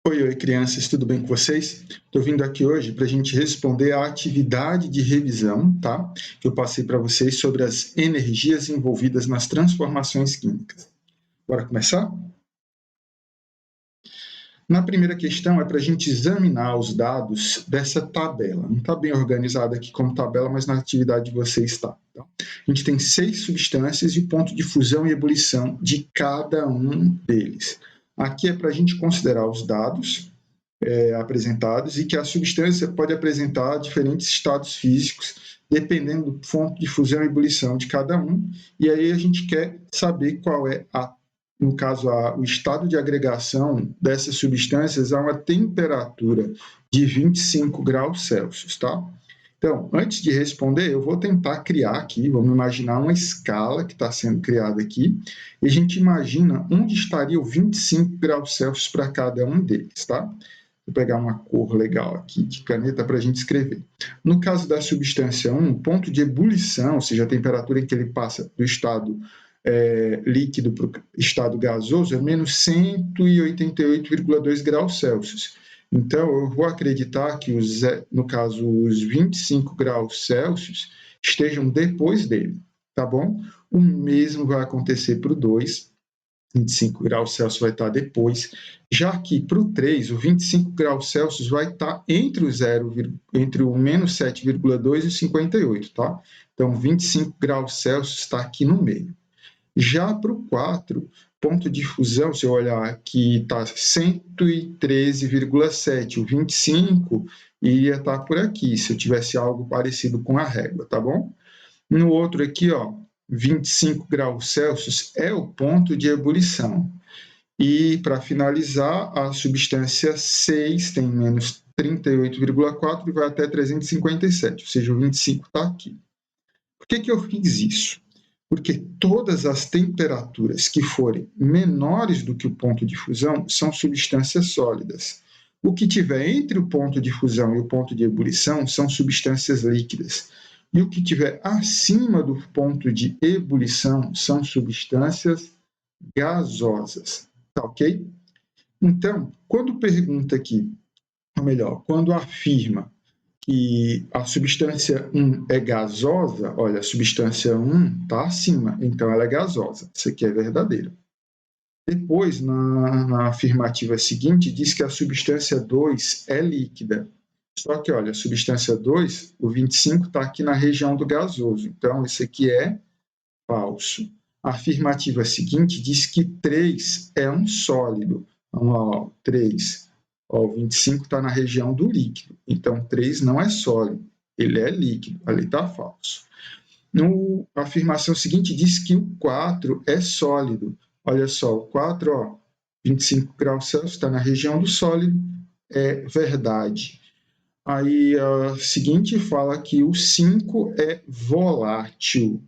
Oi, crianças, tudo bem com vocês? Estou vindo aqui hoje para a gente responder à atividade de revisão, tá? Que eu passei para vocês sobre as energias envolvidas nas transformações químicas. Bora começar? Na primeira questão é para a gente examinar os dados dessa tabela. Não está bem organizada aqui como tabela, mas na atividade de vocês está. Tá? A gente tem 6 substâncias e o ponto de fusão e ebulição de cada um deles. Aqui é para a gente considerar os dados apresentados e que a substância pode apresentar diferentes estados físicos, dependendo do ponto de fusão e ebulição de cada um, e aí a gente quer saber qual é, no caso, o estado de agregação dessas substâncias a uma temperatura de 25 graus Celsius, tá? Então, antes de responder, eu vou tentar criar aqui, vamos imaginar uma escala que está sendo criada aqui, e a gente imagina onde estaria o 25 graus Celsius para cada um deles, tá? Vou pegar uma cor legal aqui de caneta para a gente escrever. No caso da substância 1, o ponto de ebulição, ou seja, a temperatura em que ele passa do estado líquido para o estado gasoso, é menos 188,2 graus Celsius. Então, eu vou acreditar que, no caso, os 25 graus Celsius estejam depois dele, tá bom? O mesmo vai acontecer para o 2, 25 graus Celsius vai estar depois, já que para o 3, o 25 graus Celsius vai estar entre o menos 7,2 e o 58, tá? Então, 25 graus Celsius está aqui no meio. Já para o 4, ponto de fusão, se eu olhar aqui, está 113,7, o 25 iria estar por aqui, se eu tivesse algo parecido com a régua, tá bom? No outro aqui, ó, 25 graus Celsius é o ponto de ebulição. E, para finalizar, a substância 6 tem menos 38,4 e vai até 357, ou seja, o 25 está aqui. Por que eu fiz isso? Porque todas as temperaturas que forem menores do que o ponto de fusão são substâncias sólidas. O que tiver entre o ponto de fusão e o ponto de ebulição são substâncias líquidas. E o que tiver acima do ponto de ebulição são substâncias gasosas. Tá ok? Então, quando pergunta aqui, ou melhor, quando afirma que a substância 1 é gasosa, olha, a substância 1 está acima, então ela é gasosa. Isso aqui é verdadeiro. Depois, na afirmativa seguinte, diz que a substância 2 é líquida. Só que, olha, a substância 2, o 25 está aqui na região do gasoso. Então, isso aqui é falso. A afirmativa seguinte diz que 3 é um sólido. Vamos lá, ó, 3. Ó, o 25 está na região do líquido. Então, 3 não é sólido. Ele é líquido. Ali está falso. A afirmação seguinte diz que o 4 é sólido. Olha só, o 4, ó, 25 graus Celsius, está na região do sólido. É verdade. Aí a seguinte fala que o 5 é volátil.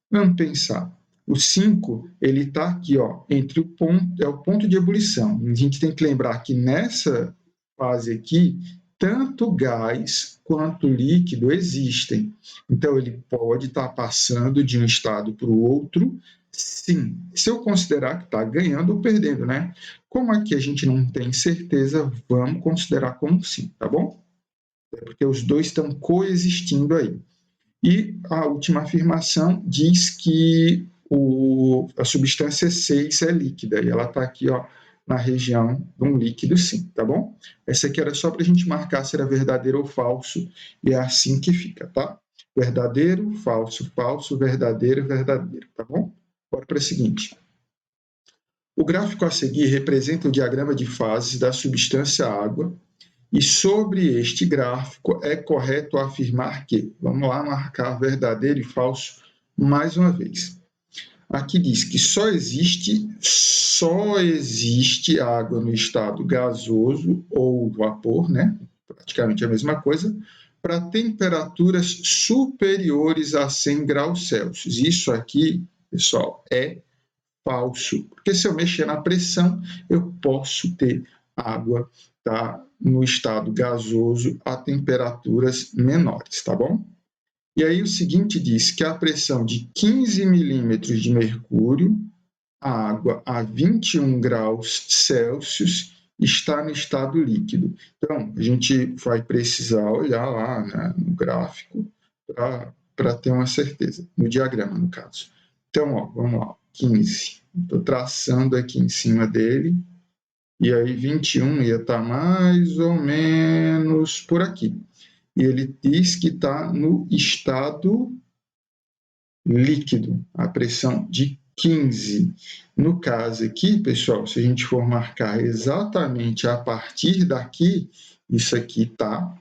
Vamos pensar. O 5, ele está aqui, ó, entre o ponto, é o ponto de ebulição. A gente tem que lembrar que nessa fase aqui, tanto gás quanto líquido existem. Então, ele pode estar passando de um estado para o outro, sim. Se eu considerar que está ganhando ou perdendo, né? Como aqui a gente não tem certeza, vamos considerar como sim, tá bom? É porque os dois estão coexistindo aí. E a última afirmação diz que a substância 6 é líquida, e ela está aqui, ó, na região de um líquido sim, tá bom? Essa aqui era só para a gente marcar se era verdadeiro ou falso, e é assim que fica, tá? Verdadeiro, falso, falso, verdadeiro, verdadeiro, tá bom? Bora para a seguinte. O gráfico a seguir representa o diagrama de fases da substância água, e sobre este gráfico é correto afirmar que, vamos lá marcar verdadeiro e falso mais uma vez. Aqui diz que só existe água no estado gasoso ou vapor, né? Praticamente a mesma coisa, para temperaturas superiores a 100 graus Celsius. Isso aqui, pessoal, é falso, porque se eu mexer na pressão, eu posso ter água, tá, no estado gasoso a temperaturas menores, tá bom? E aí o seguinte diz que a pressão de 15 milímetros de mercúrio, a água a 21 graus Celsius está no estado líquido. Então, a gente vai precisar olhar lá, né, no gráfico para ter uma certeza, no diagrama, no caso. Então, ó, vamos lá, 15. Estou traçando aqui em cima dele, e aí 21 ia estar mais ou menos por aqui. E ele diz que está no estado líquido, a pressão de 15. No caso aqui, pessoal, se a gente for marcar exatamente a partir daqui, isso aqui está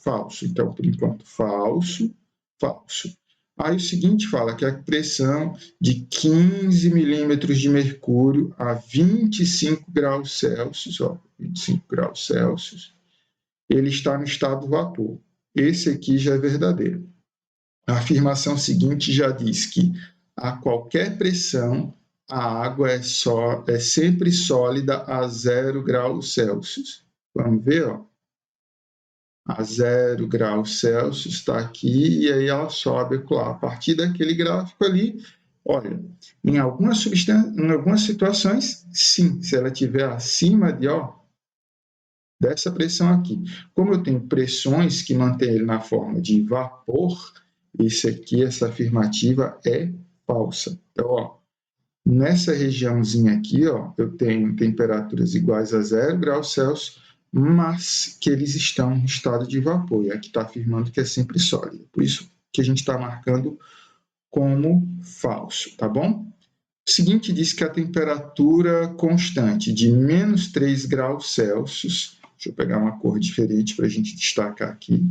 falso. Então, por enquanto, falso, falso. Aí o seguinte fala que a pressão de 15 milímetros de mercúrio a 25 graus Celsius, ó, 25 graus Celsius, ele está no estado vapor. Esse aqui já é verdadeiro. A afirmação seguinte já diz que a qualquer pressão a água é sempre sólida a 0 graus Celsius. Vamos ver, ó. A 0 graus Celsius está aqui e aí ela sobe lá. A partir daquele gráfico ali, olha, em algumas situações, sim, se ela estiver acima dessa pressão aqui. Como eu tenho pressões que mantêm ele na forma de vapor, essa afirmativa é falsa. Então, ó, nessa regiãozinha aqui, ó, eu tenho temperaturas iguais a 0 graus Celsius, mas que eles estão em estado de vapor. E aqui está afirmando que é sempre sólido. Por isso que a gente está marcando como falso, tá bom? O seguinte diz que a temperatura constante de menos 3 graus Celsius, deixa eu pegar uma cor diferente para a gente destacar aqui.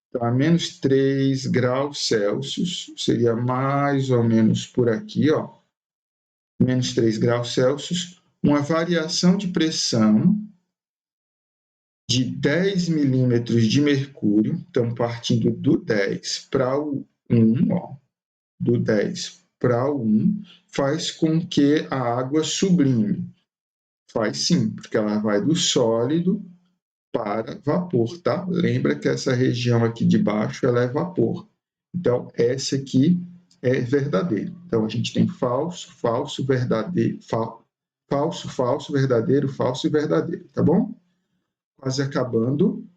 Então, a menos 3 graus Celsius, seria mais ou menos por aqui, ó, menos 3 graus Celsius, uma variação de pressão de 10 milímetros de mercúrio, então partindo do 10 para o 1, ó, do 10 para o 1, faz com que a água sublime. Faz sim, porque ela vai do sólido para vapor, tá? Lembra que essa região aqui de baixo ela é vapor. Então, essa aqui é verdadeiro. Então, a gente tem falso, falso, verdadeiro, falso, falso, verdadeiro, falso e verdadeiro, tá bom? Quase acabando.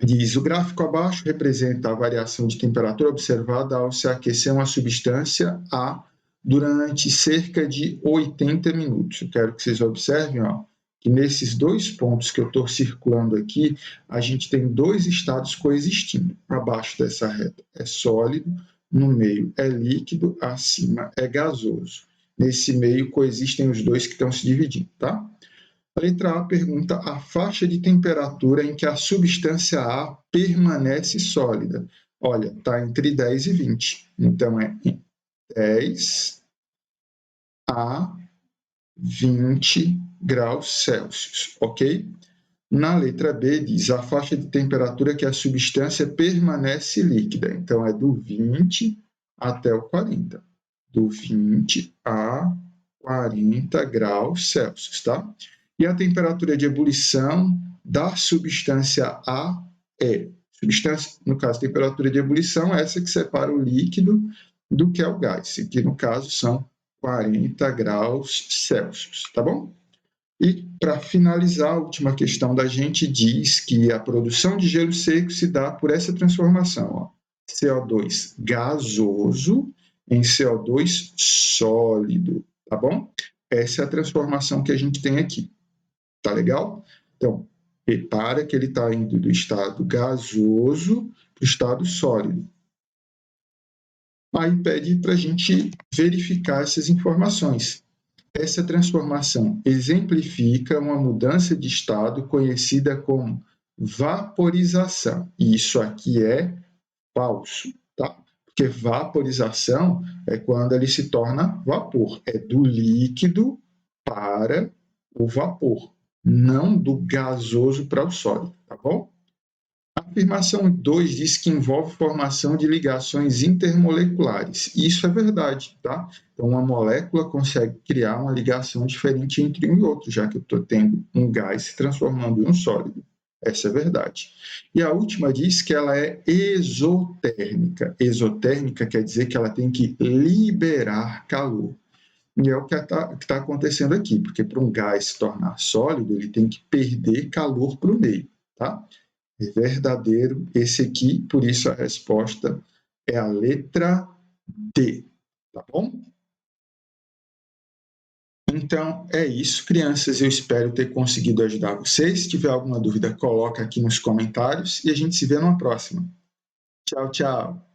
Diz, o gráfico abaixo representa a variação de temperatura observada ao se aquecer uma substância A durante cerca de 80 minutos. Eu quero que vocês observem, ó, que nesses dois pontos que eu estou circulando aqui, a gente tem dois estados coexistindo. Abaixo dessa reta é sólido, no meio é líquido, acima é gasoso. Nesse meio coexistem os dois que estão se dividindo, tá? A letra A pergunta a faixa de temperatura em que a substância A permanece sólida. Olha, está entre 10 e 20. Então, é 10 a 20 graus Celsius, ok? Na letra B diz a faixa de temperatura que a substância permanece líquida. Então, é do 20 até o 40. Do 20 a 40 graus Celsius, tá? E a temperatura de ebulição da substância A é, no caso, a temperatura de ebulição é essa que separa o líquido do que é o gás, que no caso são 40 graus Celsius, tá bom? E para finalizar, a última questão da gente diz que a produção de gelo seco se dá por essa transformação, ó, CO2 gasoso em CO2 sólido, tá bom? Essa é a transformação que a gente tem aqui. Tá legal? Então, repara que ele está indo do estado gasoso para o estado sólido. Aí pede para a gente verificar essas informações. Essa transformação exemplifica uma mudança de estado conhecida como vaporização. E isso aqui é falso, tá? Porque vaporização é quando ele se torna vapor. É do líquido para o vapor, não do gasoso para o sólido, tá bom? A afirmação 2 diz que envolve formação de ligações intermoleculares. Isso é verdade, tá? Então, uma molécula consegue criar uma ligação diferente entre um e outro, já que eu estou tendo um gás se transformando em um sólido. Essa é verdade. E a última diz que ela é exotérmica. Exotérmica quer dizer que ela tem que liberar calor. E é o que está acontecendo aqui, porque para um gás se tornar sólido, ele tem que perder calor para o meio, tá? É verdadeiro esse aqui, por isso a resposta é a letra D, tá bom? Então, é isso, crianças. Eu espero ter conseguido ajudar vocês. Se tiver alguma dúvida, coloca aqui nos comentários e a gente se vê numa próxima. Tchau, tchau.